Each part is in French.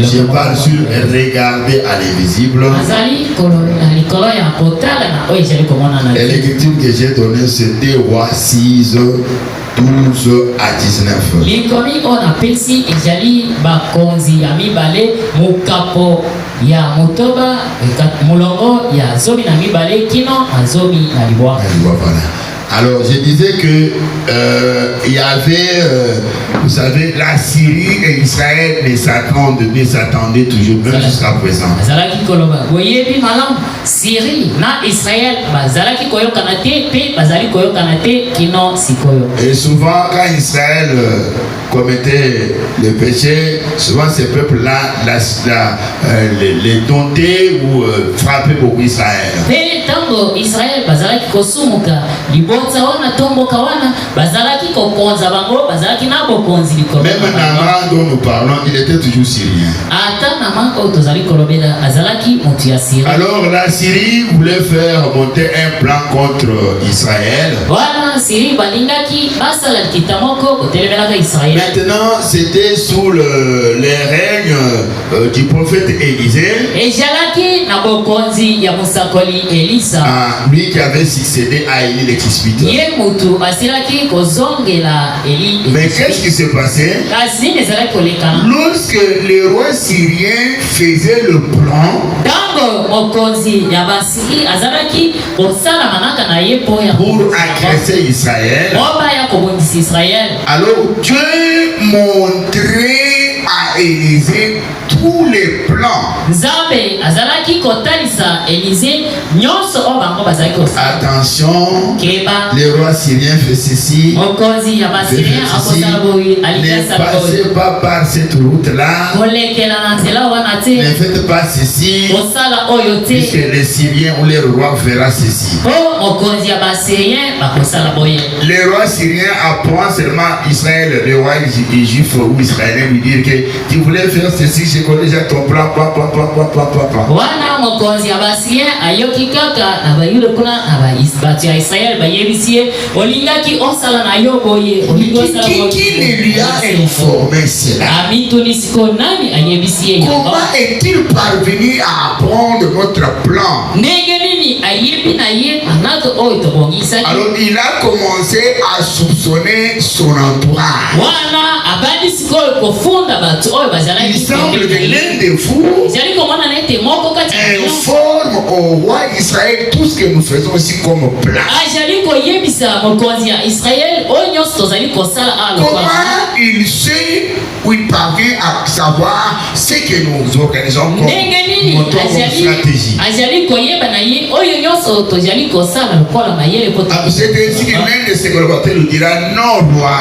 Je parle sur regarder à l'invisible. Et l'écriture que j'ai donnée, c'était Rois 6, 12 à 19. Alors je disais que il y avait, vous savez, la Syrie et Israël ne s'attendaient toujours, même jusqu'à présent. Et souvent quand Israël commettait le péché, souvent ces peuples-là les domptaient ou frappaient beaucoup Israël. Même Naaman dont nous parlons, il était toujours syrien. Alors la Syrie voulait faire monter un plan contre Israël. Maintenant, c'était sous les règnes du prophète Élisée. Lui qui avait succédé à Élie le Tishbite. Mais qu'est-ce qui s'est passé? Lorsque les rois syriens faisaient le plan pour agresser Israël, alors Dieu montrait à Élisée tous les plans. Attention, les rois syriens font ceci, ne passez pas par cette route-là, ne faites pas ceci, puisque les Syriens ou les rois verront ceci. Les rois syriens apprennent seulement Israël, les rois juifs ou israéliens lui dire que tu voulais faire ceci, je connais déjà ton plan, Qui lui a informé cela? Comment est-il parvenu à apprendre notre plan? Alors il a commencé à soupçonner son entourage. Il semble que l'un de vous informe au roi Israël tout ce que nous faisons aussi comme plan. Comment il sait ou il parvient à savoir ce que nous organisons comme notre stratégie? C'est ainsi que l'un de ses collaborateurs lui dira non, roi.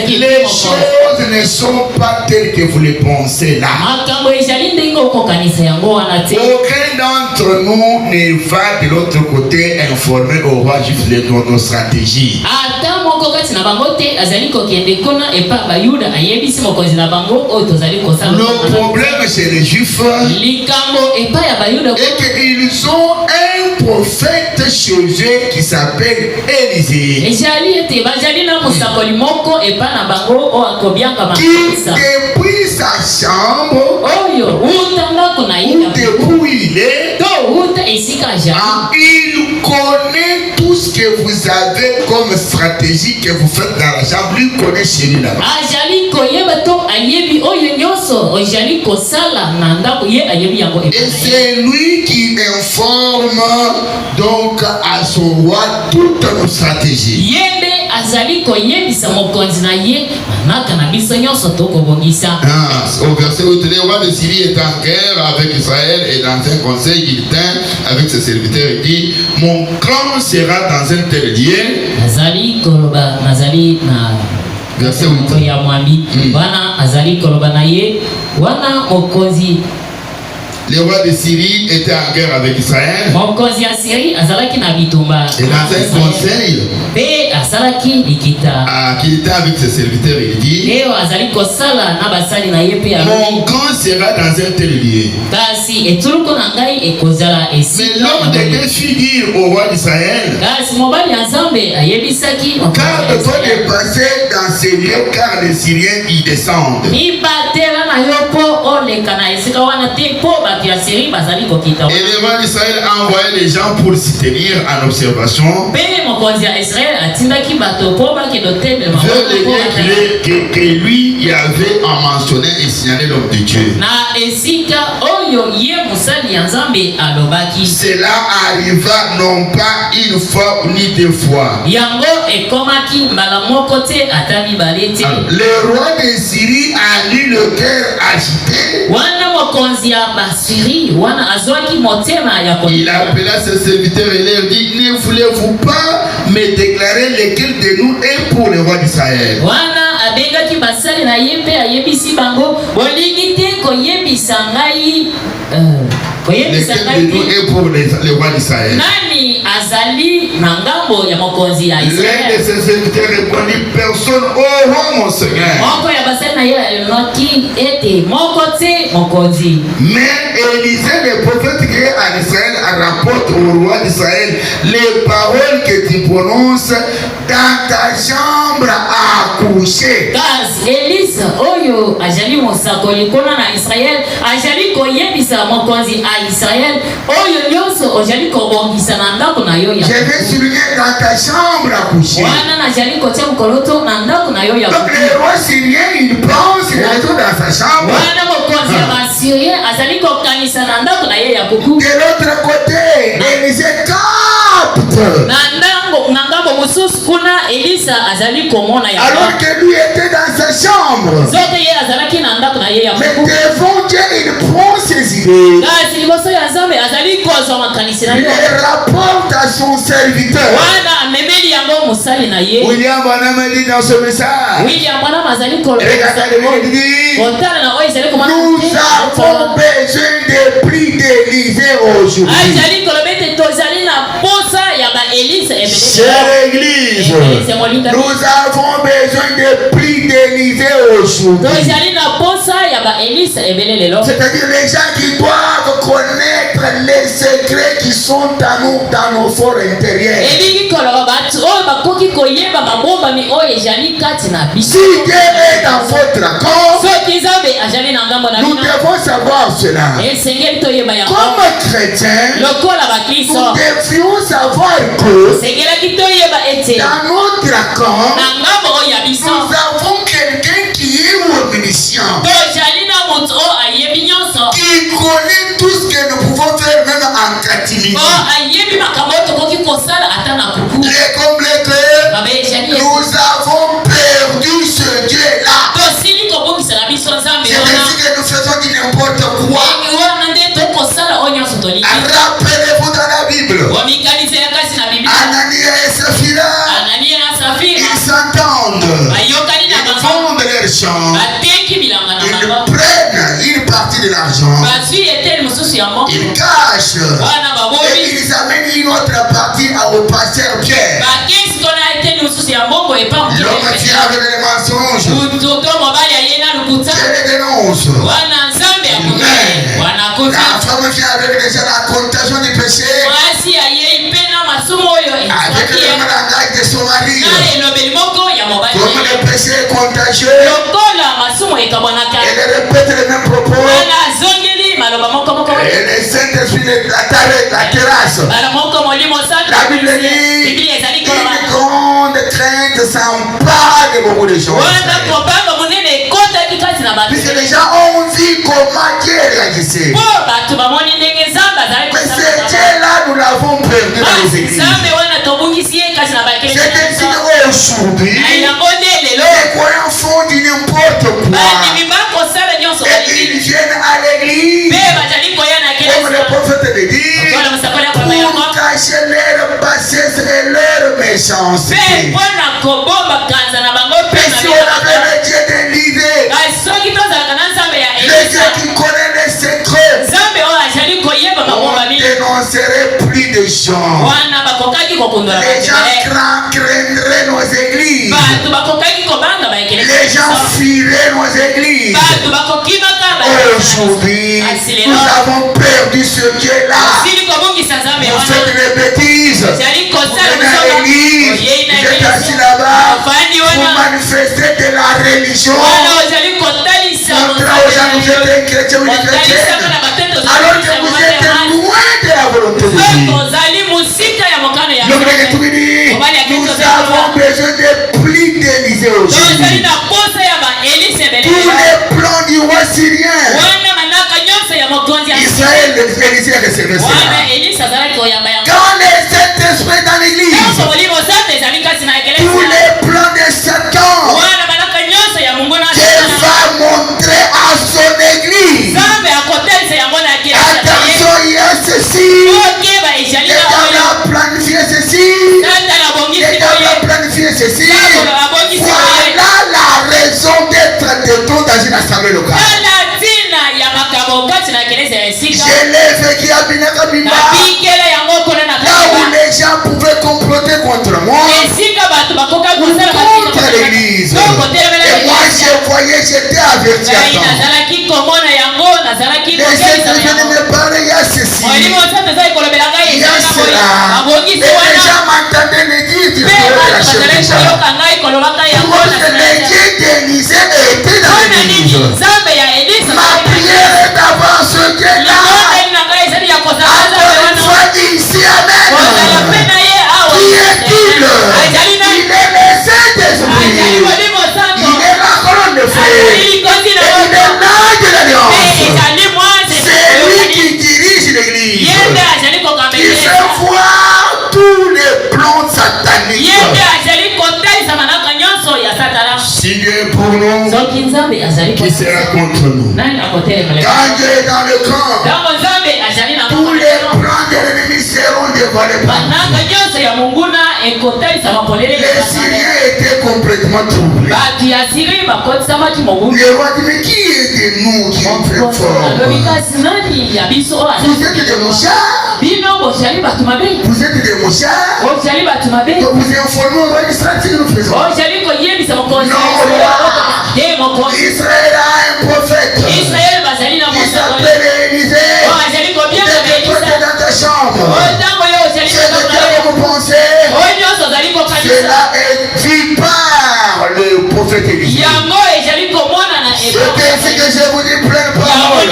Les choses ne sont pas telles que vous les pensez là. Aucun d'entre nous ne va de l'autre côté informer au roi juif de nos stratégies. Le problème chez les juifs est qu'ils ont un prophète chez eux qui s'appelle Élisée, qui depuis sa chambre où il est, il connaît tout ce que vous avez comme stratégie que vous faites dans la chambre. Lui connaît chez lui là-bas. Et c'est lui qui informe donc à son roi toutes nos stratégies. Au verset 8, le roi de Syrie est en guerre avec Israël et dans un conseil il tint avec ses serviteurs et dit: mon clan sera dans un tel lieu. Verset 8. le roi de Syrie était en guerre avec Israël. Et dans un conseil, qu'il était avec ses serviteurs, il dit: mon camp sera dans un tel lieu. Mais l'homme de Dieu fit dire au roi d'Israël: garde-toi de passer dans ces lieux, car les Syriens y descendent. Et le roi d'Israël a envoyé les gens pour s'y tenir en observation. Que lui y avait en mentionné et signalé l'homme de Dieu. Cela arriva non pas une fois ni deux fois. Alors, le roi de Syrie a eu le cœur agité. Il appela ses serviteurs et leur dit: ne voulez-vous pas me déclarer lequel de nous est pour le roi d'Israël? Lequel de nous est pour le roi d'Israël? L'un de ses serviteurs répondit: personne, oh roi mon Seigneur. Mais Élisée, le prophète qui est en Israël, rapporte au roi d'Israël les paroles que tu prononces dans ta chambre à coucher. Je vais souligner dans ta chambre à coucher. Donc le roi syrien, il pense qu'il est dans sa chambre. De l'autre côté, Élisée capte. Alors que lui était dans sa chambre. Mais devant Dieu, il prend ses idées. Il rapporte à son serviteur. William Branham dit dans ce message: nous avons besoin des prix d'Élisée aujourd'hui. Chère Église, nous avons besoin des prix d'Élisée aujourd'hui. C'est-à-dire les gens qui doivent connaître les secrets qui sont à nous dans nos forts intérieurs. Si Dieu est dans votre corps, nous devons savoir cela. Comme chrétiens, nous devions savoir que dans notre corps, nous avons quelqu'un qui est omniscient, qui connaît tout ce que nous pouvons faire même en captivité. Les comblés que nous avons perdu ce Dieu-là. C'est ainsi que nous faisons du n'importe quoi. Rappelez-vous dans la Bible, Anania et Saphira, ils s'entendent, ils vendent leur champ, ils prennent une partie de l'argent, ils cachent et ils amènent une autre partie au pasteur Pierre. L'homme qui avait les mensonges, Dieu les dénonce. La femme qui avait déjà la contagion du péché, avec le langage de son mari, comme le péché est contagieux, elle répète les mêmes propos. Et le Saint-Esprit, la terrasse. La Bible dit: une grande crainte s'empare de beaucoup de choses. Puisque les gens ont vu comment Dieu réagissait. Mais ce Dieu-là, nous l'avons perdu dans les églises. C'est ainsi qu'aujourd'hui, les croyants font du n'importe quoi. Et ils viennent à l'église, comme le prophète le dit, pour cacher leur bassesse et leur méchanceté. Mais si on avait le Dieu de l'idée, le Dieu qui connaît les secrets, dénoncerait plus de gens. Les gens craindraient nos églises. Les gens fuiraient nos églises. Aujourd'hui, nous avons perdu ce Dieu-là. Vous faites des bêtises. Vous venez à l'église, vous êtes assis là-bas, vous manifestez de la religion. Montrez aux gens que vous êtes un chrétien ou une chrétienne, alors que vous êtes loin de la volonté de Dieu. Nous avons besoin de plus d'Élysée aujourd'hui. Tous les plans du roi syrien, Israël, Élysée recevait cela. Quand les Saint-Esprit dans l'église, tous les plans de Satan, Dieu va montrer à son église. Attention, il y a ceci. Dieu a planifié ceci. Dieu a planifié ceci. Voilà la raison d'être de tout dans une assemblée locale. Je l'ai vécu à Binakabimba, là où les gens pouvaient comploter contre moi, contre l'église. Et moi je voyais, j'étais averti à temps. Les États-Unis me parlaient, il y a ceci, il y a cela. Et les gens m'entendaient me dire, tu ferais la chose de ça. Parce que l'église d'Élysée était dans l'église. Ma prière est d'avoir ce Dieu-là. Encore une fois ici, amen. Qui est-il? Il est le Saint-Esprit. Il est la colonne de feu. Et il est l'ange de l'alliance. C'est lui qui dirige l'église. Il fait voir tous les plans sataniques. Si Dieu est pour nous, qui sera contre nous? Quand Dieu est dans le camp, tous les plans de l'ennemi seront dévoilés par nous. Les Syriens étaient complètement troublés. Le roi dit, mais qui est de nous qui est très fort? Vous êtes des mouchards. Vous êtes des mouchards. Vous informez au roi d'Israël ce que nous faisons. Non, roi. Israël a un prophète. Il s'appelle Élisée. Il est prophète dans ta chambre. C'est de quoi vous pensez? Cela est dit par le prophète Élisée. C'est ainsi que je vous dis plein de paroles.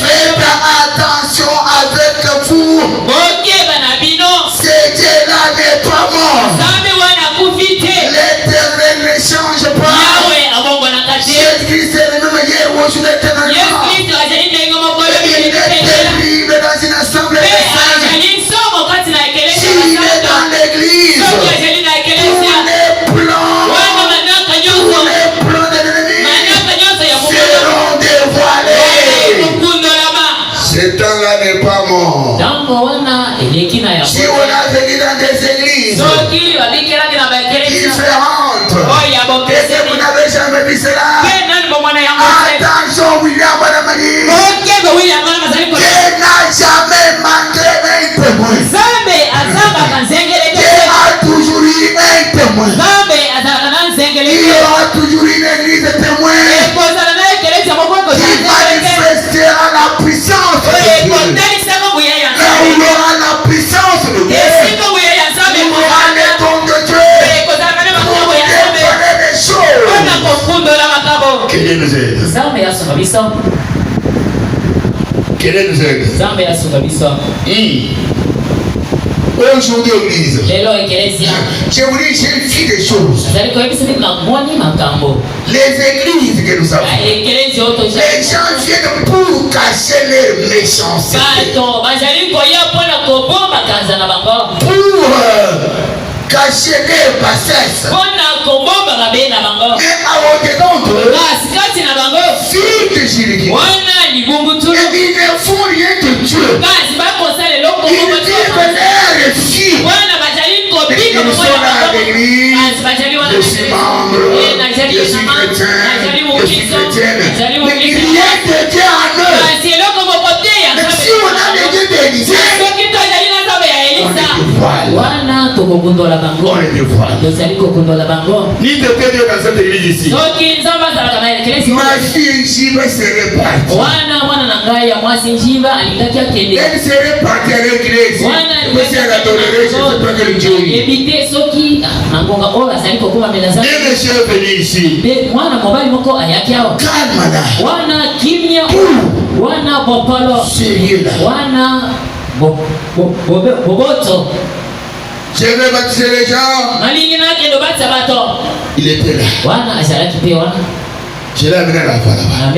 Faites attention avec vous. Ce Dieu-là n'est pas mort. L'Éternel ne change pas. Jésus-Christ est le même hier, aujourd'hui, éternellement. Il est terrible dans une assemblée de saints. S'il est dans l'église, tous les plans de l'ennemi seront dévoilés. Ce temps-là n'est pas mort. Si on a vécu dans des églises différentes, et que vous n'avez jamais vu cela, attention, William Banamani, Dieu n'a jamais manqué un témoin. Dieu a toujours eu un témoin. Il y aura toujours une église de témoins qui manifestera la puissance de Dieu. Là où il y aura la puissance de Dieu, il y aura les dons de Dieu pour dévoiler les choses. Que Dieu nous aide. Que Dieu nous aide. Aujourd'hui, Église, je vous dis, j'ai vu des choses. Les églises que nous avons, les gens viennent pour cacher leur méchanceté, pour cacher leur bassesse. Mais au-dedans d'eux, fils de Jérémie, et ils ne font rien de Dieu. Ils disent que l'air est fille. Mais ils sont dans l'église. Je suis membre, je suis chrétien, je suis chrétienne. Mais il y a des dieux en eux. Mais si on a des dieux d'Élysée, kokundola bango. On les dévoile. Tozali kokundola bango. Ni de Dieu dans cette église ici. Soki nzamba zalaka na eklesi. Ma fille Njiba serait partie. Mwana na ngai ya mwasi Njiba alingaki akende. Elle serait partie à l'église. Parce qu'elle a toléré, je ne sais pas quel Dieu. Ebite soki nangonga oyo azali kokuma mbele za. Et monsieur est venu ici. Mwana mobali moko ayaki awa. Calme là. Wana kimia. Wana bopolo. Sérieux là. Wana boboto. Je vais baptiser les gens. Il était là. Je l'ai amené à la voie là-bas.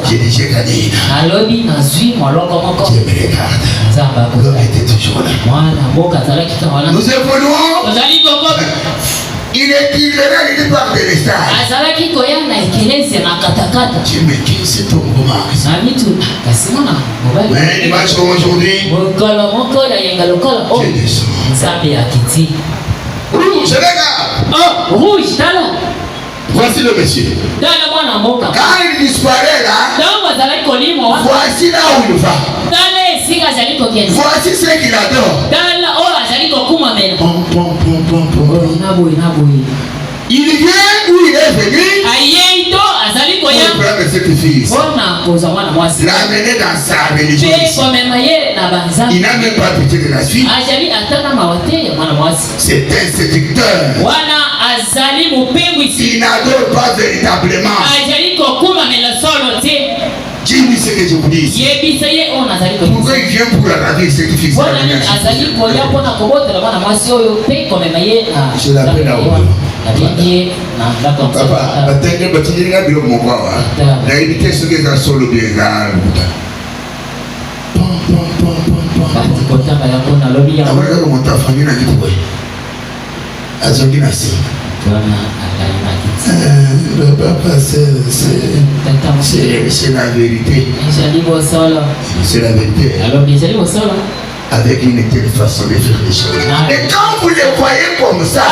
J'ai dit, j'ai gagné. Dieu me regarde. L'homme était toujours là. Nous évoluons. Il est là, il est par de l'État. Dieu me dit, c'est ton moment. Mais il marche comme aujourd'hui. Dieu descend. Rouge, regarde. Oh, rouge, tala. Voici le monsieur. Quand il disparaît là, voici là où il va. Voici ce qu'il adore. Pom, pom, pom, pom, pom. Il vient où il est venu pour prendre cette fille. L'amener dans sa religion. Il n'a même pas pitié de la fille. C'est un séducteur. Il n'adore pas véritablement. Dis-lui ce que je vous dis. Pourquoi il vient pour la vie cette fille? Je l'appelle à vous. Papa, batenge batinga bilo mokwa. Na ibite soke za solo bienga. Abara monta famille na kitwe. Azongi na si. Papa, c'est la vérité. C'est la vérité. Avec une telle façon de faire les choses. Et quand vous les voyez comme ça,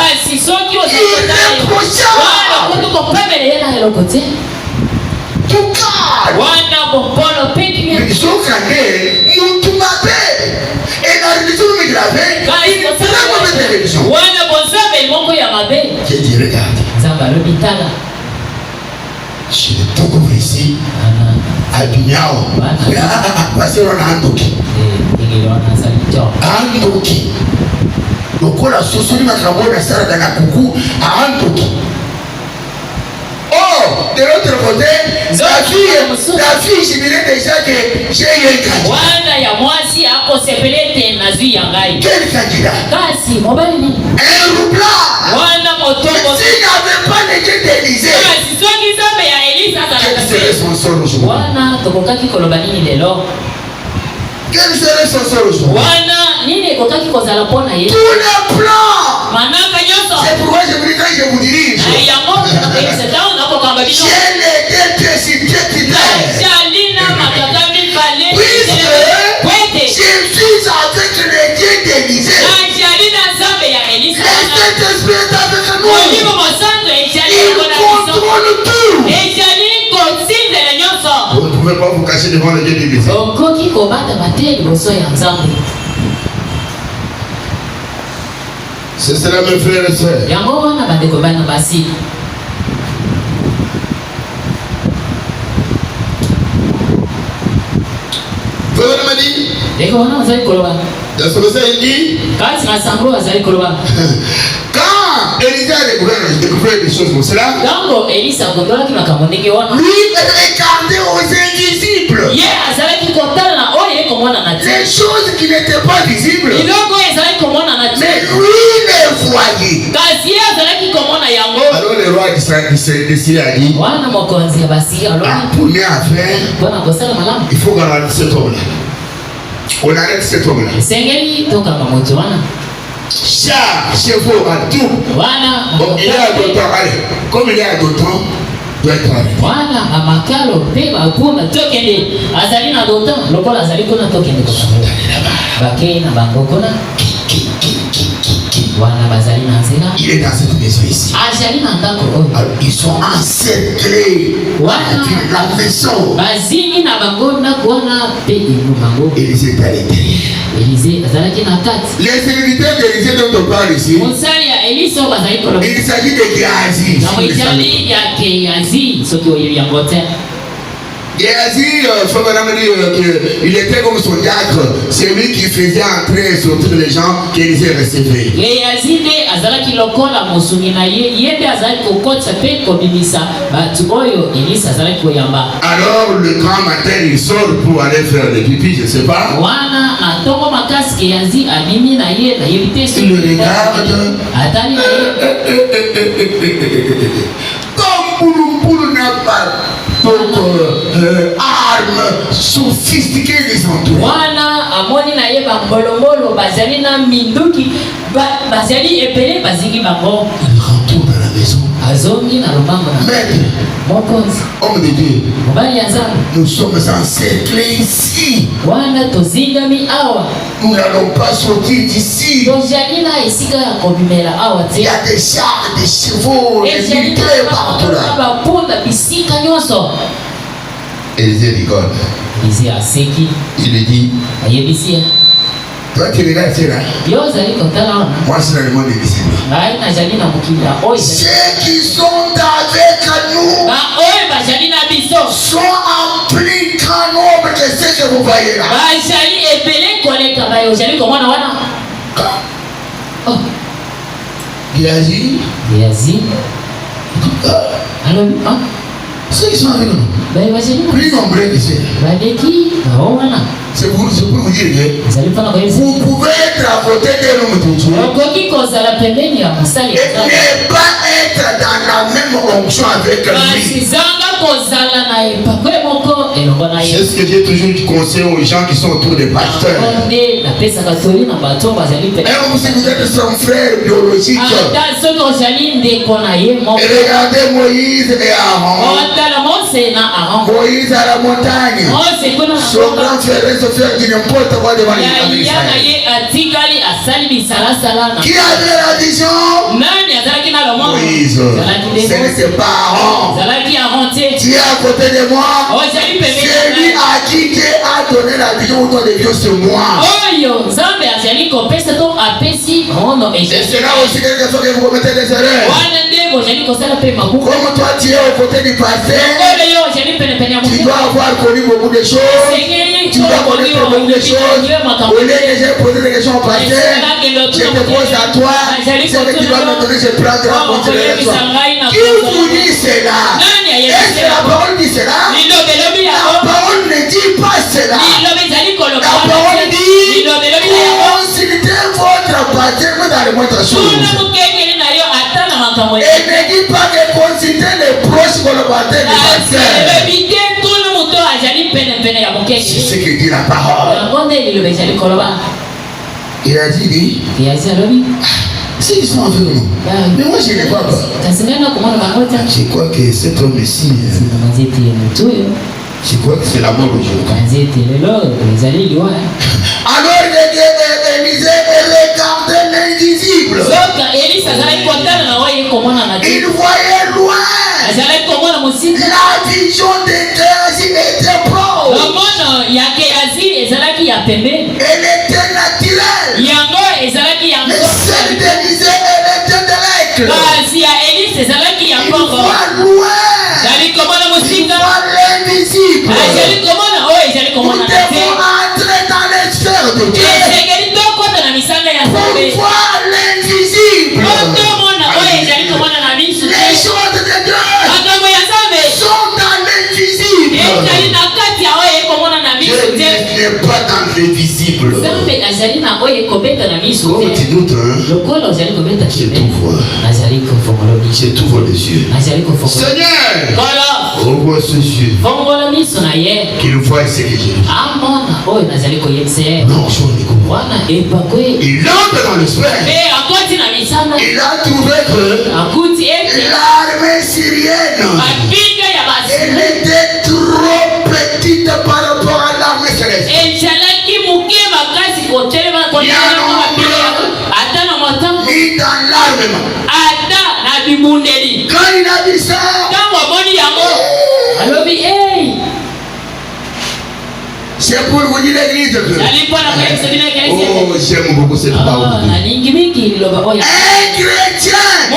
tout calme. Ils sont calés. Tout m'appelle. Et la religion me gravait. Il est très mauvais de religion. J'ai dit, regarde. Je suis tout ici. À Bignao. Parce qu'on a un doki. Andoki. Lokola sosoli makamona sala dans la coucou à Andoki. Oh, de l'autre côté, la fille, je dirais déjà que j'ai eu un candidat. Quel candidat? Un roublard. S'il n'avait pas l'église d'Élysée, quel serait son sort aujourd'hui? Quel serait son sort aujourd'hui? Tous les plans. C'est pourquoi je vous dis, quand je vous dirige, j'ai les deux pieds sur Dieu qui t'aide. Puisque je suis avec le Dieu d'Élysée, le Saint-Esprit est avec nous. Il contrôle tout. Vous ne pouvez pas vous cacher devant le Dieu d'Élysée. C'est cela, mes frères et sœurs. Frère m'a dit, quand Élisée a découvert des choses comme cela, lui est regardé aux invisibles. Les choses qui n'étaient pas visibles, mais lui les voyait. Alors le roi d'Israël a dit, première affaire, il faut garantir cet homme-là. On arrête cet homme-là. Char, chevaux, à tout. Bon, il est à d'autant, allez. Comme il est à d'autant, doit être arrêté. Il est dans cette maison ici. Alors, ils sont encerclés la maison. Élisée est à l'intérieur. Les serviteurs d'Élisée dont on parle ici, il s'agit de Géasi. Géasi, il était comme son diacre, c'est lui qui faisait entrer et sortir les gens qu'Élisée recevait. Alors le grand matin il sort pour aller faire des pipis, je ne sais pas. Il le regarde. Comme Pouloum n'a pas armes sophistiquées des entours. Il retourne dans la maison. Maître, homme de Dieu, nous sommes encerclés ici. Nous n'allons pas sortir d'ici. Il y a des chars, des chevaux, des militaires partout là. Élisée rigole. Il lui dit, toi tu regardes là. Moi je suis dans le monde invisible. Ceux qui sont avec nous sont en plus grand nombre que ceux que vous voyez là. Géasi. Ceux qui sont avec nous, plus nombreux que ceux. C'est pour vous dire que vous pouvez être à côté de l'homme de Dieu et ne pas être dans la même onction avec lui. C'est ce que j'ai toujours conseillé aux gens qui sont autour des pasteurs. Même si vous êtes son frère biologique, et regardez Moïse et Aaron. Moïse à la montagne, son grand frère se dit n'importe quoi devant les Israël. Qui avait la vision? Moïse. Ce n'était pas Aaron. Qui est à côté de moi? C'est lui à qui Dieu a donné la vision autour de Dieu, c'est moi. Et c'est là aussi quelque chose que vous commettez des erreurs. Comme toi tu es aux côtés du pasteur, tu dois avoir connu beaucoup de choses. Tu dois connaître beaucoup de choses. Au lieu que j'ai posé des questions au pasteur, je te pose à toi. C'est ce que tu dois me donner, je prendrai en considération. Qui vous dit cela? Est-ce que la parole dit cela? La parole ne dit pas cela. La parole dit consultez votre pasteur dans les moindres choses. Et ne dit pas que consultez les proches collaborateurs du pasteur. C'est ce que dit la parole. Il a dit, s'ils sont avec nous. Mais moi je ne les vois pas. Je crois que cet homme ici, je crois que c'est la mort aujourd'hui. Alors Élisée regardait l'invisible. Il voyait loin. La vision de Géasi était proche. Elle était naturelle. Mais celle d'Élisée, elle était de l'aigle. Il voit loin. Il voit l'invisible. Nous devons entrer dans les sphères de Dieu pour voir l'invisible. Les choses de Dieu sont dans l'invisible. Dieu n'est pas dans l'invisible. Comme tu doutes, je tout vois. Je t'ouvre les yeux. Seigneur, ouvre ses yeux. Qu'il voit ce que j'ai dit. Non, je ne comprends pas. Il entre dans le sphère. Il a trouvé que l'armée syrienne, elle était trop petite par rapport à l'armée céleste. Il ni dans l'armement. Ada na bibundeli. Quand il a dit ça, tango moni yango alobi c'est pour vous dire l'église que oh, j'aime beaucoup cette parole. Un chrétien ou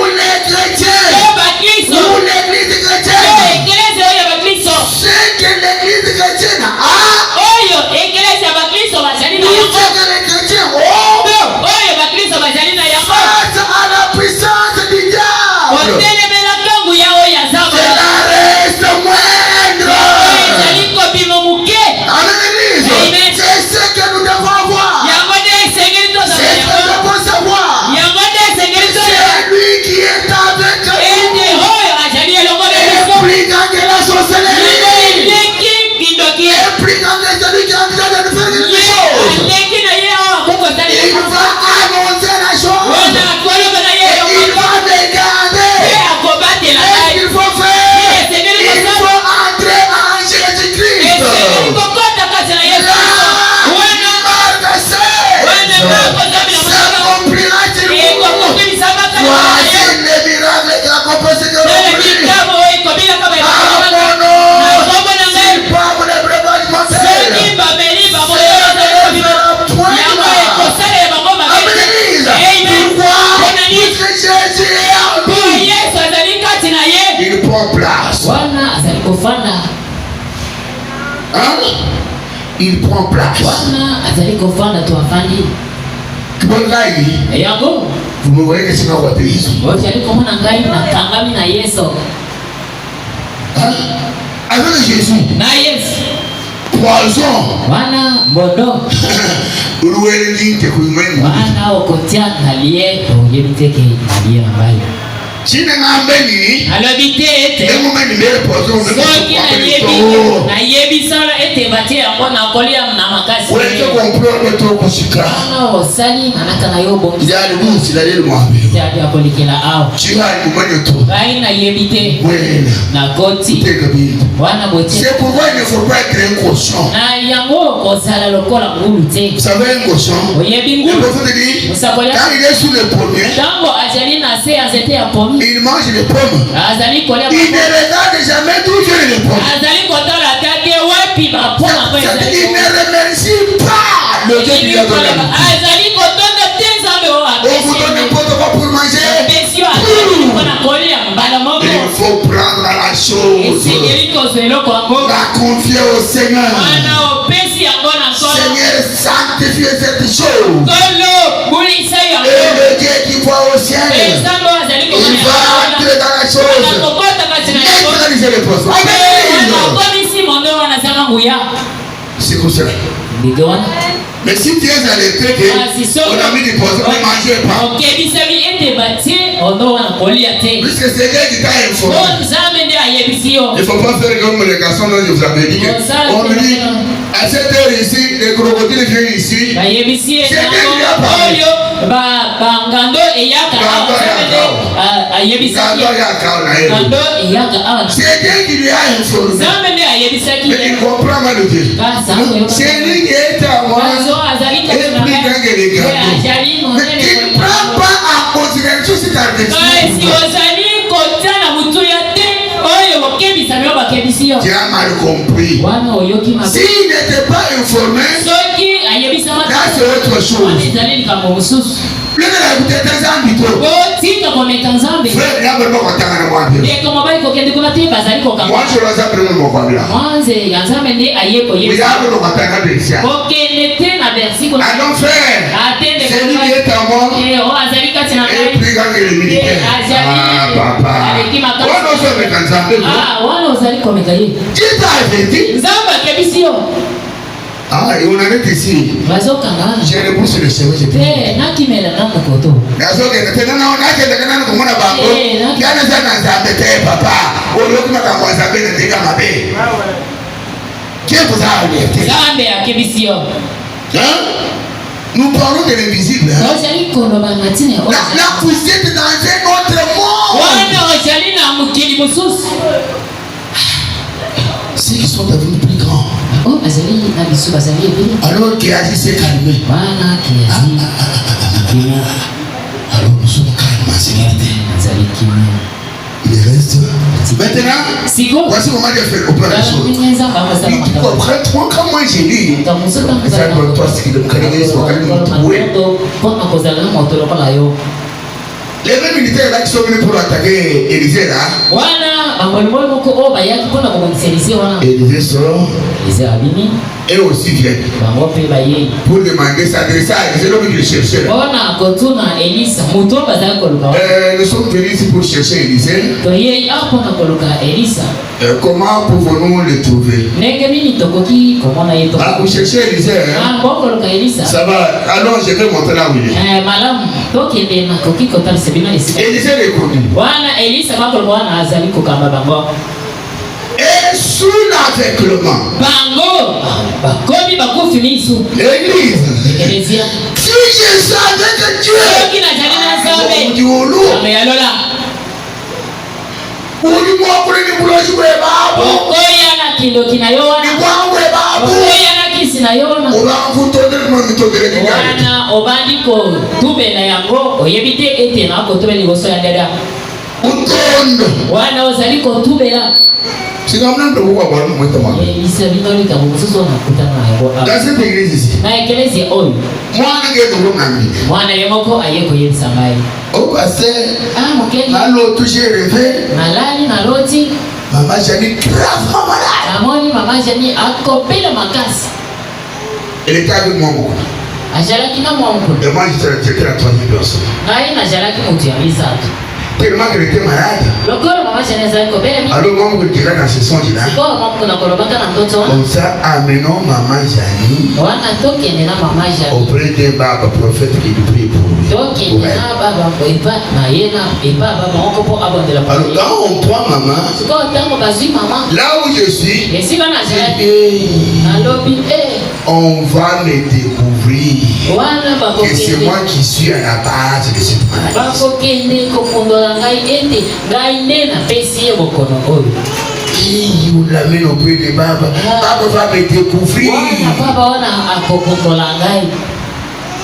les chrétiens ou l'église chrétienne, c'est que l'église chrétienne a il faut que les chrétiens face à la puissance du diable, cela reste moindre. Amen, l'église. C'est ce que nous devons avoir. C'est ce que nous devons savoir. C'est lui qui est avec nous. Et plus grand que la sorcellerie. Et plus grand que celui qui est en train de nous faire quelque chose. Il va annoncer la chose. Et il va me garder. Et il faut faire. Il faut entrer en Jésus-Christ. Il prend place. Il prend place. Vous me voyez que c'est ma baptise. Avec Jésus. Poison. Chine ngambeni alobite ete soki na yebisala ete batie yango na kolia na makasi wewe comprendre to kushika na osali anaka na yobo yali musi la lelo mwabe yali akolikela ao chihali kumanyo to baina yebite wena na koti teka bintu wana botie c'est pourquoi il ne faut pas être inconscient na yango kozala lokola ngulu te vous savez inconscient oyebi ngulu quand il est sous le pommier tango azali na se azete ya pommier il mange les pommes. Il ne regarde jamais d'où viennent les pommes. Il ne remercie pas le Dieu qui lui a donné. On vous donne n'importe quoi pour manger. Il faut prendre la chose. La confier au Seigneur. Seigneur, sanctifie cette chose. Et le Dieu qui voit au ciel, il va entrer dans la chose. Neutraliser les poissons. C'est comme ça. Mais si tu es alerté que on a mis des poissons, ne mangez pas. Puisque c'est quelqu'un qui t'a informé. Il ne faut pas faire comme les garçons dont je vous avais dit. On me dit, à cette heure ici, les crocodiles viennent ici. C'est quelqu'un qui a parlé. C'est quelqu'un qui lui a informé. Mais il comprend mal le Dieu. C'est lui qui est à moi. Et plus grand que les gâteaux. Mais il ne prend pas en considération cette advertissement. Tu as mal compris. S'il n'était pas informé, là c'est autre chose. Le gars a écouté tes ambitaux. Frère, il y a vraiment qu'on t'a gagné moi. Moi je le sais vraiment mon frère. Il y a vraiment qu'on t'a gagné ça. Alors frère, c'est lui qui est à moi. Et plus grand que les militaires. Ah papa. Qui t'a averti? Ah, et on en est ici. J'ai repoussé le chemin, j'ai pris. Qui vous a alerté? Nous parlons de l'invisible. Là, vous êtes dans un autre monde. Ceux qui sont devenus plus grands. Alors Géasi s'est calmé. Il reste. Maintenant, voici comment il a fait l'opération. Après 3 ans, moi j'ai lu. Ça doit toi, ce qui le caractérise, les mêmes militaires là qui sont venus pour attaquer Élisée là. Élisée sort. Et aussi viennent. Pour demander, s'adresser à Élisée, l'homme qui le cherchait. Nous sommes venus ici pour chercher Élisée. Comment pouvons-nous le trouver? Vous cherchez Élisée, hein? Ça va. Alors je vais montrer là où il est. Élisée est connu. Et sous l'aveuglement, l'église, si je savais que Dieu c'est comme ça que vous voyez dans cette église ici. Moi, au passé, j'ai rêvé. Maman Jani gravement malade. Elle était avec moi. Et moi, j'étais la 3e personne. Tellement qu'elle était malade. Alors moi, je dirais dans ce sens-là. Comme ça, amenons maman Jani auprès d'un baba prophète qui prie pour lui. Alors quand on prend maman, là où je suis, on va me découvrir que c'est moi qui suis à la base de cette maladie. Si vous l'amenez auprès de Baba, Baba va me découvrir.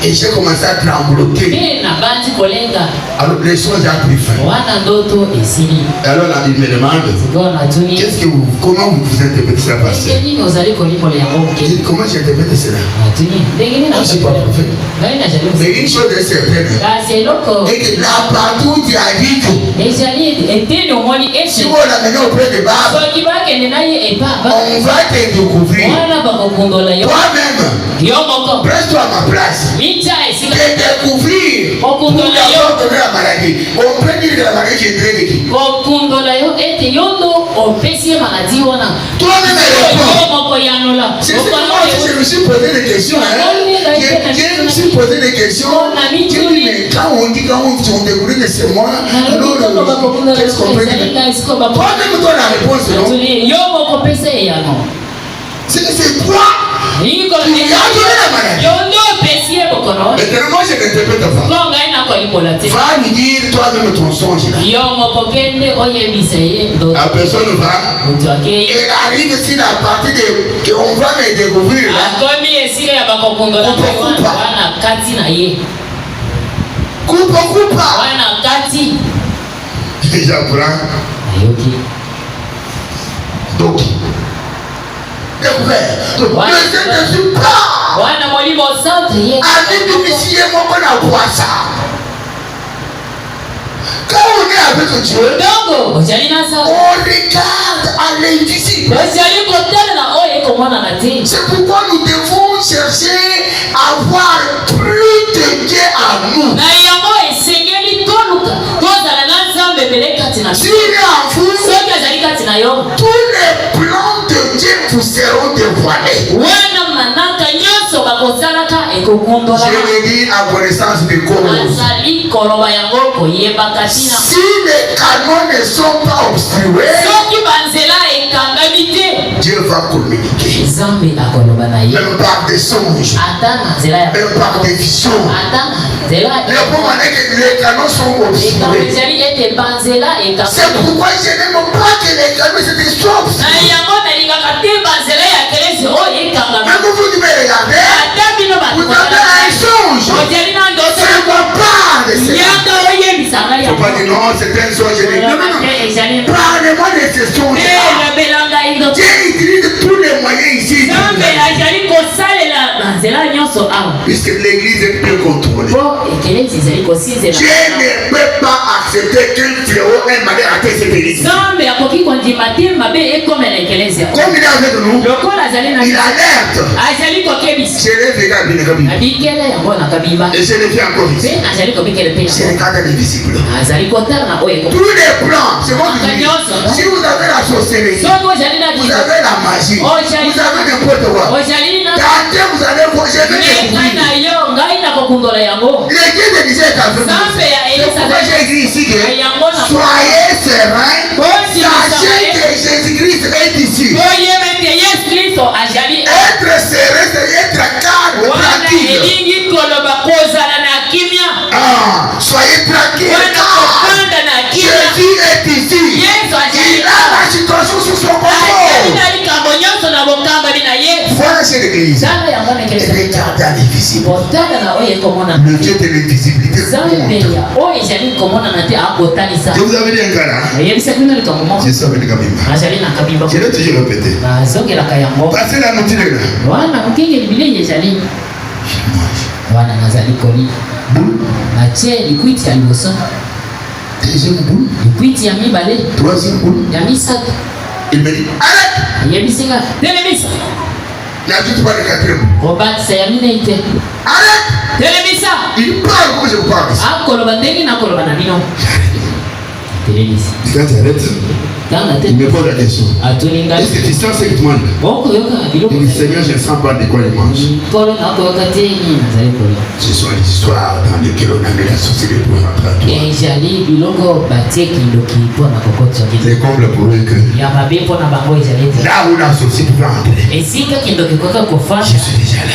Et j'ai commencé à trembloter. Alors les choses ont pris fin. Alors la Bible me demande comment vous interprétez cela, pasteur? Comment j'interprète cela? Je ne suis pas prophète. Mais une chose est certaine, et que là partout tu as dit si vous l'amenez auprès de Baba, on va te découvrir. Toi-même, presse-toi à ma place. De découvrir pour d'abord donner la maladie. On peut dire que la maladie est très équipe. Toi-même c'est moi je me suis posé des questions. Je me suis posé des questions. Mais quand on dit, quand on découvre que c'est moi, alors qu'est-ce qu'on peut dire? Toi-même donne la réponse, non? C'est toi qui as donné la maladie. Maintenant moi je n'interprète pas. Va lui dire toi-même ton songe. La personne va. Elle arrive ici à partir de qu'on va me découvrir. Coupa. J'apprends. Donc découvert. Donc je ne suis pas. Quand on est avec Dieu, on regarde à l'invisible. C'est pourquoi nous devons chercher à avoir plus de Dieu à nous. S'il est en vous, tous les plans de Dieu vous seront dévoilés. Je l'ai dit à connaissance de cause. Si les canons ne sont pas obstrués, Dieu va communiquer. Même par des songes, même par des visions. Le problème est que les canons sont obstrués. C'est pourquoi je n'aime pas que les canons soient obstrués. Mais vous devez regarder. Vous avez un songe. C'est mon part de cela. pas dit non, c'est un songe. Non. Parlez-moi de ce songe-là. Dieu utilise tous les moyens ici. Puisque l'église est bien contrôlée. Dieu ne peut pas accepter qu'un fléau ait malheur à cette église. Comme il est avec nous, il alerte. Je l'ai vu à Binekabi. Et je l'ai vu encore ici. C'est un cadre invisible. Tous les plans, c'est moi qui dis. Si vous avez la sorcellerie, vous avez la magie, vous avez n'importe quoi. Quand vous allez voir, je vais découvrir. L'église de Niger est avec nous. C'est pourquoi j'ai écrit ici que soyez sereins, sachez que Jésus-Christ est ici. Être serein, c'est être calme, tranquille. Soyez tranquille, Jésus est ici. Il a la situation sous son contrôle. Voilà chez l'église. Regardez à l'invisible. Le Dieu de l'invisibilité. Je vous avais dit un cas là. Je savais le Kabimba. Je l'ai toujours répété. Passez la moitié là. Boule. Deuxième boule. Troisième boule. Il me dit arrête. Il a dit pas le quatrième. Arrête. Il parle comme je parle. Quand tu arrêtes, il me pose la question. Est-ce que tu sens ce que tu manges? Il dit Seigneur, je ne sens pas de quoi il mange. Ce sont les histoires dans lesquelles on a mis la société pour rentrer à toi. C'est comble pour eux que là où la société peut rentrer, je suis déjà là.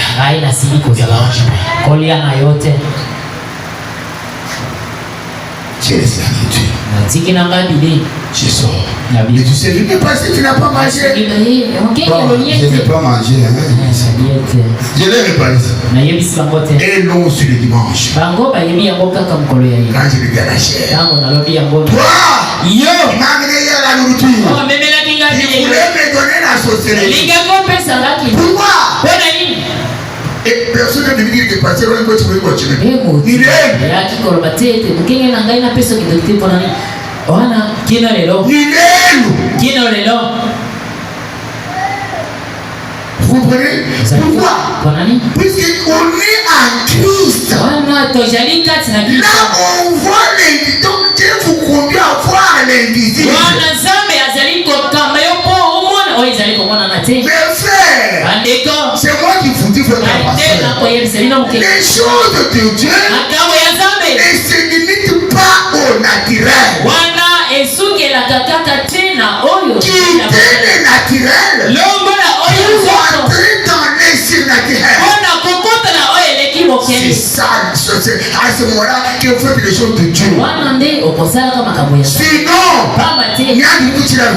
Je laisse la nourriture. Je sors. Mais tu sais, je ne pas si tu n'as pas mangé. Bon, je n'ai pas mangé. Je l'ai réparé. Et non sur le dimanche. Quand je regarde la chair. Toi, il m'a amené hier la nourriture. Il voulait me donner la sorcellerie. Pourquoi? Et personne ne veut dire que passer loin que tu veux continuer. Il est. Vous comprenez? Pourquoi? Puisqu'on est en Christ. Là, on voit l'invisible. Donc, Dieu vous conduit à voir l'invisible. Mes frères, c'est moi qui vous dis, frère, les choses de Dieu ne se limitent pas au naturel. Qui est le naturel pour entrer dans les surnaturels. C'est ça, c'est à ce moment-là que vous faites les choses de Dieu. Sinon, il y a du coup qui l'a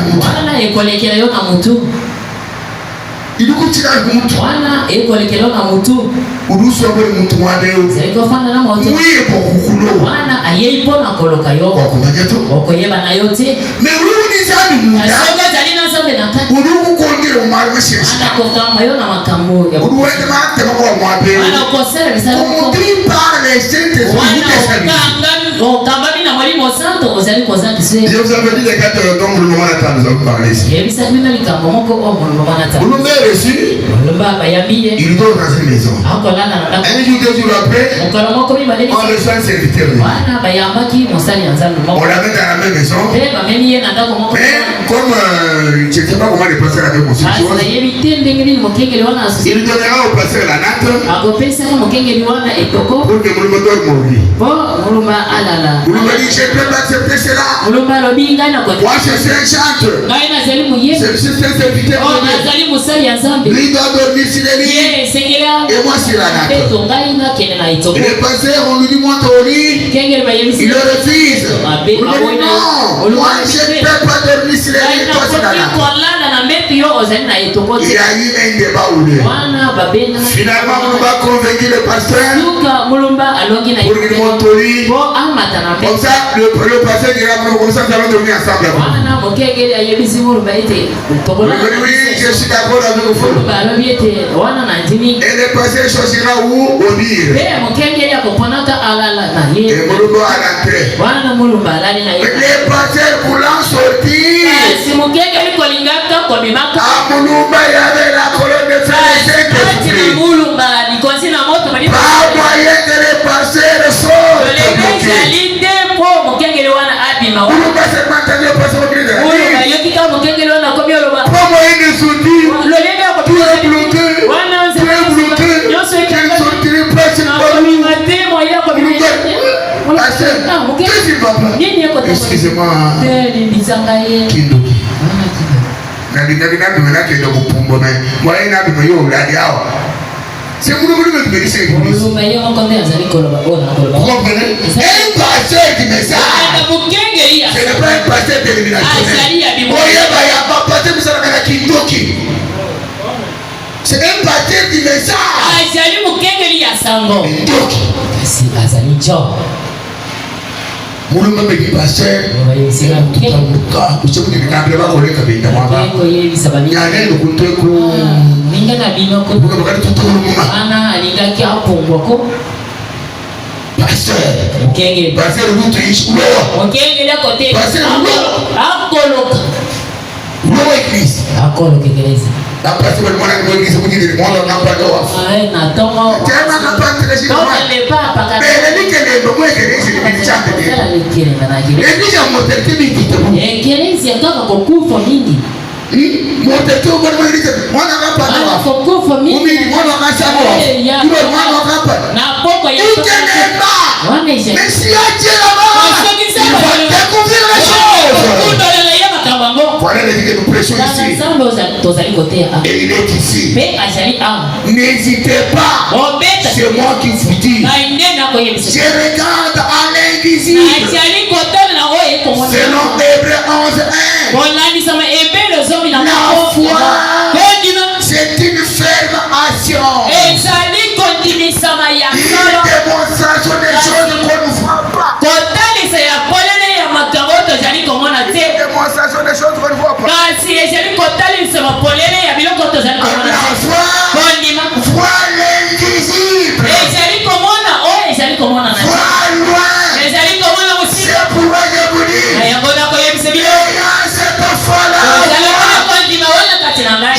je vous avais dit les gars dont le moment d'attendre, nous avons parlé ici. Vous l'avez reçu, il dort dans une maison. Un jour, 2 jours après, on reçoit un serviteur. On l'amène dans la même maison. Mais comme je ne sais pas comment les passer avec mon situation, il donnera au pasteur la natte pour que Moulumba dorme au lit. Moulumba dit, je ne peux pas accepter cela. Moi, je suis un chanteur. C'est un serviteur. Lui doit dormir sur le lit. Et moi sur la natte. Et le pasteur, on lui dit, monte au lit. Il le refuse. On lui dit, non, moi, je ne peux pas dormir sur le lit. Toi sur la natte. il y a eu un débat où finalement on va convaincre le pasteur pour qu'il monte au lit. Comme ça le pasteur dira comme ça nous allons dormir ensemble. Oui, je suis d'accord avec vous. Et le pasteur choisira où au lit. Et Moulumba à l'entrée. Les pasteurs voulant sortir. À Moulumba il y avait la colonne de feu. Pas moyen que les pasteurs sortent. Moulumba s'est maintenu au pasteur. Pas moyen de sortir. Tout est bloqué. Excusez-moi. Kindoki. C'est vous me dites. Vous comprenez? Un pasteur qui me sert. Ce n'est pas un pasteur d'élimination. C'est un pasteur qui me sert. Moulumba me dit pasteur, la place de mon église vous dit moi on n'a pas de off. Mais si voilà les que nous prêchons ici. Et il est ici. N'hésitez pas. C'est moi qui vous dis. Je regarde à l'invisible. Selon Hébreux 11:1. La foi, c'est une ferme action. Une démonstration des choses qu'on ne voit pas. Démonstration des choses qu'on ne voit pas. La foi voit l'invisible. Voit loin. C'est pourquoi je vous dis, ayant cette foi-là,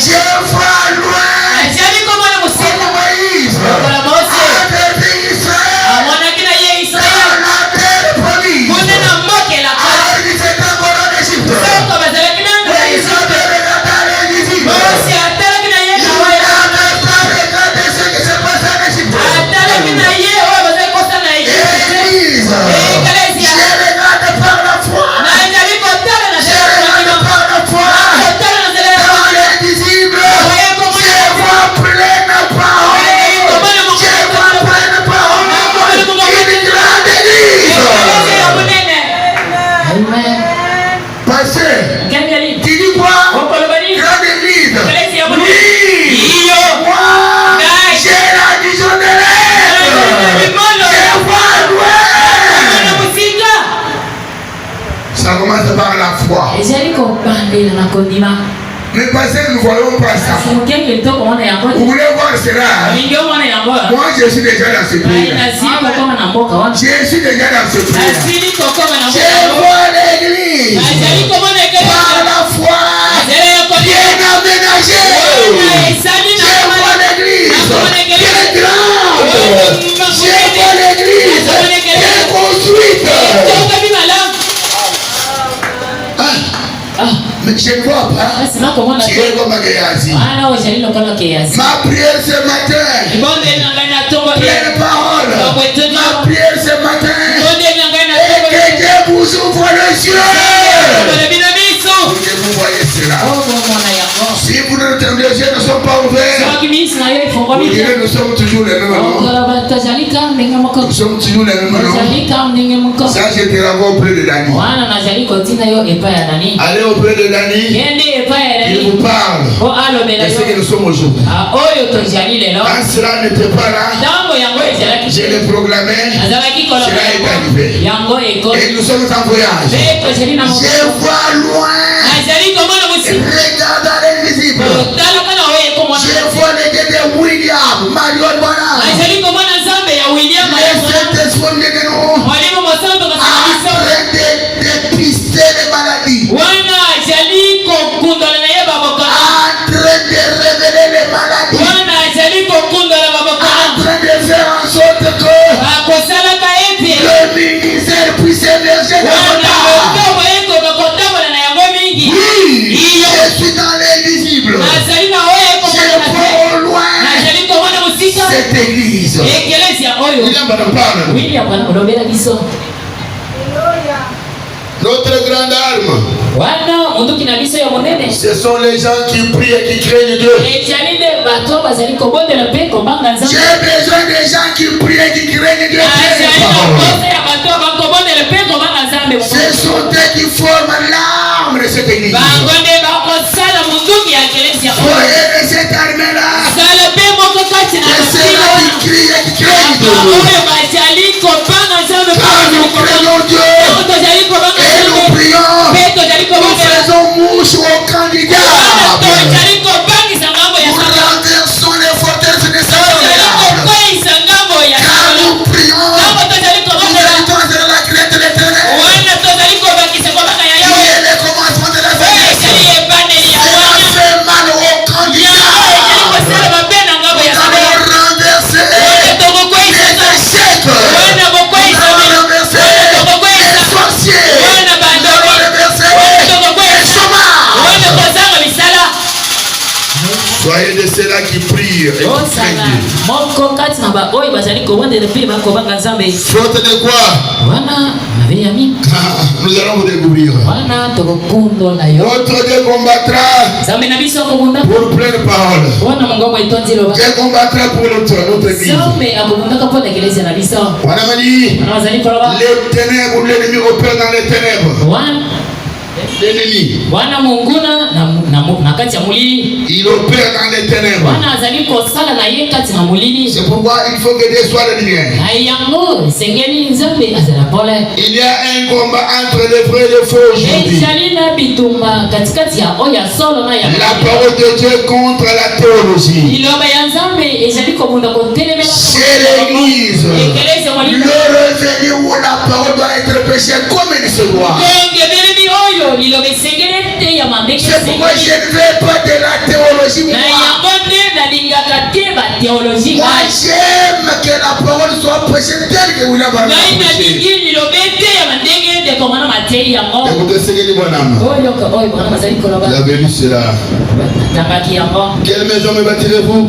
je vois loin. Comme Moïse a défait Israël dans la terre promise. Ça commence par la foi. Mais parce que nous voyons pas ça. Vous voulez voir cela? Moi je suis déjà dans ce pays. Je suis déjà dans ce pays. Je vois l'église par la foi bien aménagée. Je vois l'église bien grande. Je vois l'église bien construite. Mais je ne vois pas. Tu es comme Géasi. Ma prière ce matin. Pleine parole. Ma prière ce matin. Et que Dieu vous ouvre les yeux. Que vous voyez cela. Si vous ne les yeux ne sont pas ouverts, vous direz nous sommes toujours les mêmes. Nous sommes toujours les mêmes. Ça je te renvoie auprès de Dani. Allez auprès de Dani. Il vous parle de ce que nous sommes aujourd'hui. Quand cela n'était pas là, je l'ai proclamé, cela est arrivé. Et nous sommes en voyage. Je vois loin, regarde à l'invisible. Je vois les deux de William, Marion Bona. De dépister les maladies. En train de révéler les maladies. En train de faire en sorte que le ministère puisse émerger davantage. Oui, je suis dans l'invisible. Je vois au loin cette église. Notre grande arme, ce sont les gens qui prient et qui craignent Dieu. J'ai besoin des gens qui prient et qui craignent Dieu. Ce sont eux qui forment l'âme de cette église. Voyez cette armée-là. C'est ceux-là qui crient et qui craignent Dieu. Car nous craignons Dieu. Et nous prions. Nous faisons mouche au candidat. Nous renversons les forteresses des Seigneurs. Car nous prions. Nous méritons de la crainte de l'Éternel. Qui est le commencement de la fête. Cela fait mal au candidat. Nous allons renverser les échecs. Nous allons renverser les sorciers. Soyez de ceux-là qui prient et qui craignent Dieu. Faute de quoi? Nous allons vous découvrir. Notre Dieu combattra pour pleine parole. Dieu combattra pour notre église. Les ténèbres, l'ennemi opère dans les ténèbres. L'ennemi, il opère dans les ténèbres. C'est pourquoi il faut que Dieu soit de lumière. Il y a un combat entre les vrais et les faux aujourd'hui. La parole de Dieu contre la théologie. Chez l'église, le revenu où la parole doit être prêchée comme il se doit. C'est pourquoi je ne veux pas de la théologie. Moi j'aime que la parole soit prêchée telle que vous l'avez prêchée. Écoutez ce que dit mon âme. La venue sera. Quelle maison me bâtirez-vous?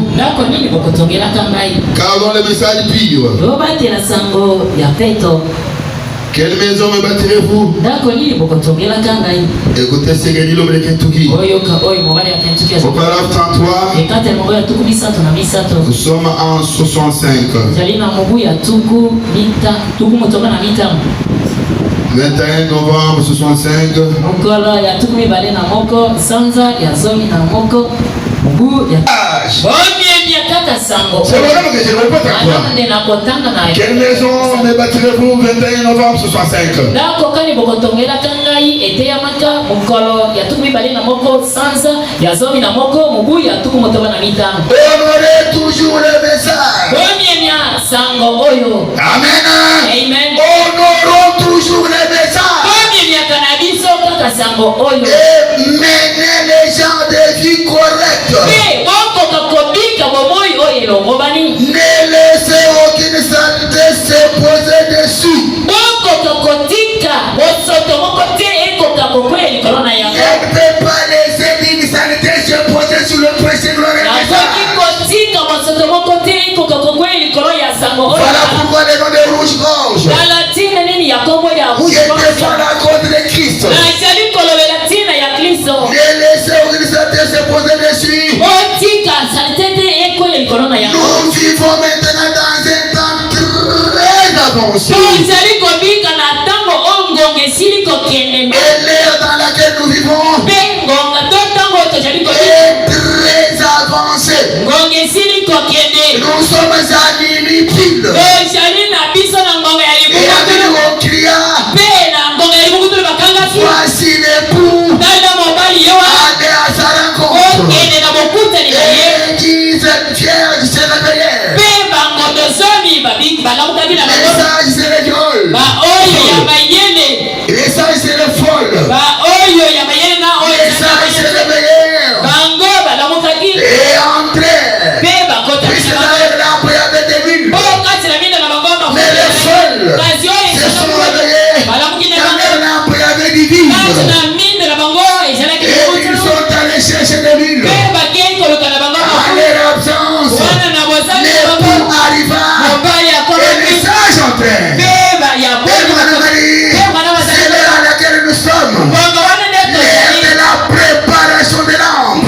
Car dans le message pire. Quelle maison me bâtirez-vous? Écoutez ce que dit l'homme de Kentucky. Au paragraphe 33, nous sommes en 65. 21 novembre 65. C'est vraiment que je répète à quoi? Quelle maison me bâtirez-vous 21 novembre 65? Honorez toujours le message. Amen. Honorons toujours le message. Et menez les gens de vie correcte. Ne laissez aucune saleté se poser dessus. Ne peut pas laisser une saleté se poser sur le précieux glorieux. Voilà pourquoi les noms de rouge-gorge. Je défends la cause de Christ. Ne laissez aucune saleté se poser dessus. Nous vivons maintenant dans un temps très avancé. Et l'ère dans laquelle nous vivons Voici l'époux. Allez à sa rencontre. Et disent Pierre s'est réveillé. Les sages c'est les gueules. Les sages c'est les folles. Les sages c'est les réveillés. Et entrés. Puisque dans les lampes il y avait des villes. Mais les folles se sont réveillés. Dans les lampes il y avait des villes. Et ils sont allés chercher des villes. À leur absence, l'époux arriva et les sages entrèrent. C'est l'heure à laquelle nous sommes. L'heure de la préparation des lampes.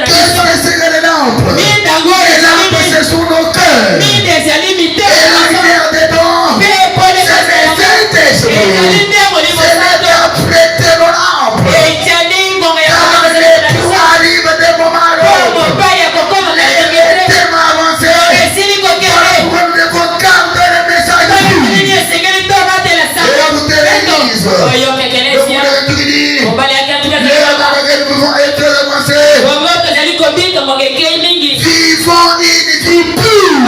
Qu'est-ce que c'est que les lampes? Les lampes, ce sont nos cœurs. Et la lumière des dons, c'est les Saint-Esprit. C'est l'heure d'apprêter nos lampes. Car l'époux arrive des moments à l'autre. Les thèmes avancés. Pour prendre vos cartes et les messages de vie. Écoutez l'église. Le monde qui dit, l'heure dans laquelle nous devons être avancés. Vivons une vie pure.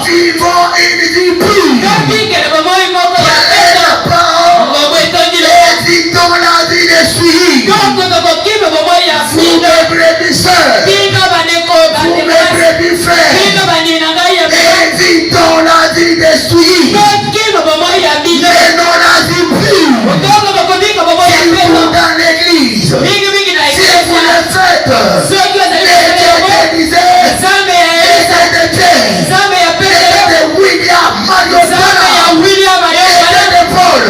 Vivons une vie pure. Évitons la vie des souilles. Vous mes brebis sœurs. Vous mes brebis frères. Évitons la vie des souilles. Menons la vie pure. Vivons dans l'église. Si vous le faites, les disait, les de William, Mario Bana, de Paul,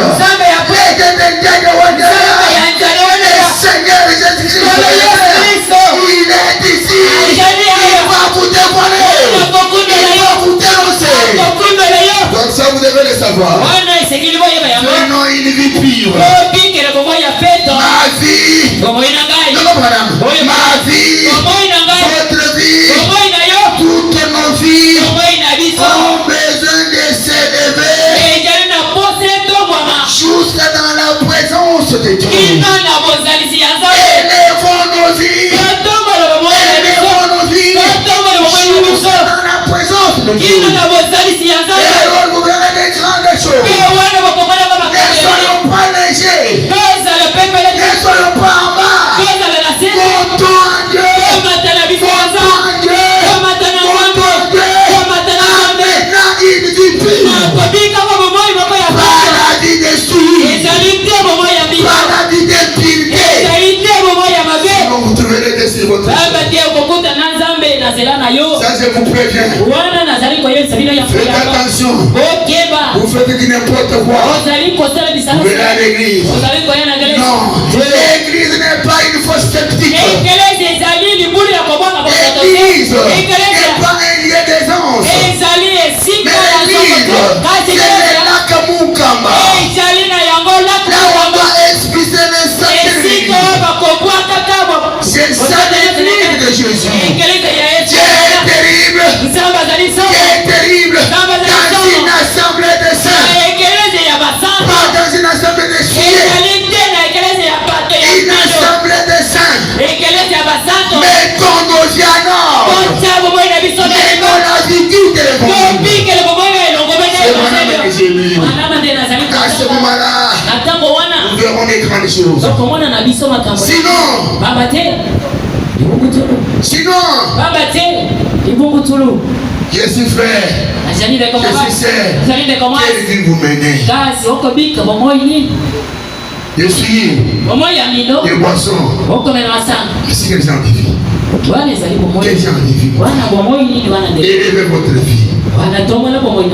de Wandera, le Seigneur Jésus-Christ, il est ici, il va vous dévoiler, il va vous dénoncer. Donc ça vous devez le savoir. Menons une vie pure. Ma vie, non, madame, ma vie, votre vie, toutes nos vies ont besoin de s'élever jusqu'à dans la présence de Dieu. Élevons nos vies, élevons nos vies jusqu'à dans la présence de Dieu. Et alors vous verrez des grandes choses. Ne soyons pas légers, ne soyons pas en bas. Montons en Dieu, montons en Dieu, montons en Dieu. Maintenant il dit plus. Pas la vie des souilles, pas la vie d'impureté. Sinon vous trouverez des sur votre vie. Ça je vous préviens. Faites attention. Vous faites n'importe quoi. Vous venez à l'église. Non, l'église n'est pas une fosse sceptique. L'église n'est pas un lieu d'aisance. Mais l'église, c'est le lac Mukamba. Là on va expliquer le Saint-Esprit. C'est ça l'église de Jésus. Dieu est terrible. Dieu est terrible. Dans une assemblée de saints. Pas dans une assemblée de chiens. Une assemblée de saints. Mettons nos yeux en or. Mettons la vie du téléphone. C'est mon âme que j'ai lu. À ce moment-là, nous verrons les grandes choses. Sinon, je suis frère, je suis sœur, quelle vie vous menez? Je suis des boissons. Voici quel genre de vie. Quel genre de vie. Élevez votre vie.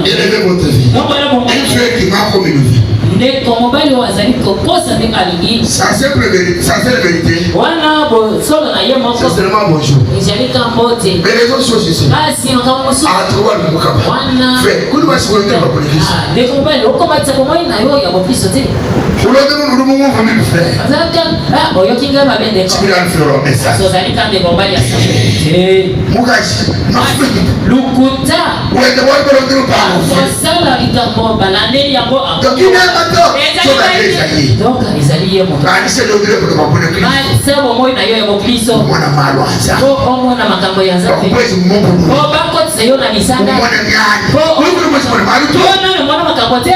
Élevez votre vie. Un frère qui m'a comme une vie. ndeko mobali oyo azali kokosa ndenge alingi ça c'est la vérité. wana bosolo na ye moko c'est seulement bonjour. ezali kambote mais les autres choses ici kasi makambo mosusu atrouva lumukaba wana fait kuli basi kuendea kwa polisi ndeko mobali okomatisa bomoi na yo ya bokristo te kulonde mundu lumu muvumi mfere azaka oyoki ngai mabe ndeko chibira mfero message ozali ka ndeko mobali ya sabe mukashi lukuta wende walibelondelo pamo kosala likambo balandeli yango donc ezali ye moto sa bomoi na yo ya bokristo po omona makambo ya nzambe po bakotisa yo na misanga po nano mwana makambo te